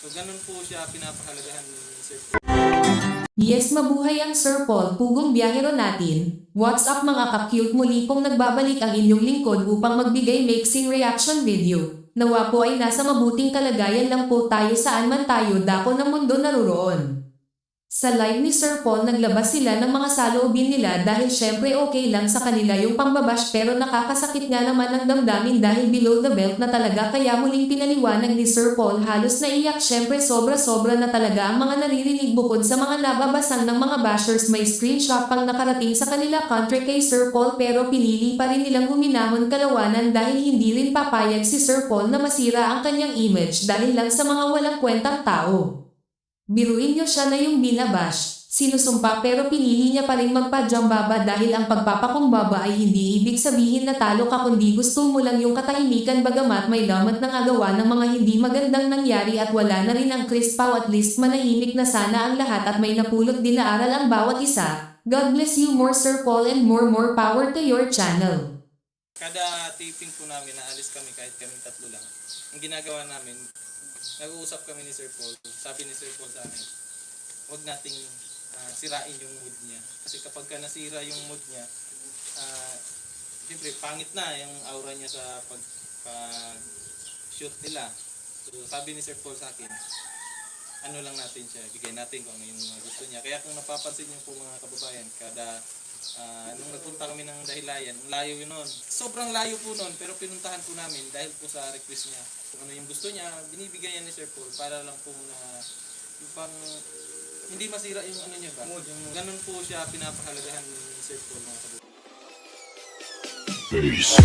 So ganun po siya pinapahalagahan ni Sir. Yes, mabuhay ang Sir Paul, pugong biyahero natin. What's up mga ka-cute, muli pong nagbabalik ang inyong lingkod upang magbigay mixing reaction video. Nawa po ay nasa mabuting kalagayan lang po tayo saan man tayo dako ng mundo naroroon. Sa live ni Sir Paul naglabas sila ng mga saloobin nila dahil syempre okay lang sa kanila yung pambabash pero nakakasakit nga naman ang damdamin dahil below the belt na talaga kaya muling pinaliwanag ni Sir Paul halos naiyak syempre sobra-sobra na talaga ang mga naririnig bukod sa mga nababasang ng mga bashers may screenshot pang nakarating sa kanila country kay Sir Paul pero pinili pa rin nilang huminahon kalawanan dahil hindi rin papayag si Sir Paul na masira ang kanyang image dahil lang sa mga walang kwentang tao. Biruin niyo siya na yung binabash, sinusumpa pero pinili niya pa rin magpadyambaba dahil ang pagpapakumbaba ay hindi ibig sabihin na talo ka kundi gusto mo lang yung katahimikan bagamat may lamat ng agawa ng mga hindi magandang nangyari at wala na rin ang crispaw at least manahimik na sana ang lahat at may napulot din na aral ang bawat isa. God bless you more Sir Paul and more power to your channel. Kada taping po namin, naalis kami kahit kaming tatlo lang. Ang ginagawa namin, nag-uusap kami ni Sir Paul. Sabi ni Sir Paul sa amin, huwag nating sirain yung mood niya. Kasi kapag ka nasira yung mood niya, siyempre pangit na yung aura niya sa pag-shoot nila. So sabi ni Sir Paul sa akin, ano lang natin siya, bigay natin kung ano yung gusto niya. Kaya kung napapansin niyo po mga kababayan, nung nagpunta kami ng Dahilayan, ang layo yun nun. Sobrang layo po nun, pero pinuntahan po namin dahil po sa request niya. Kung ano yung gusto niya, binibigay niya ni Sir Paul para lang po na yung pang hindi masira yung ano niya ba? Yung ganun po siya pinapahalagahan ni Sir Paul mga kababayan. Peace.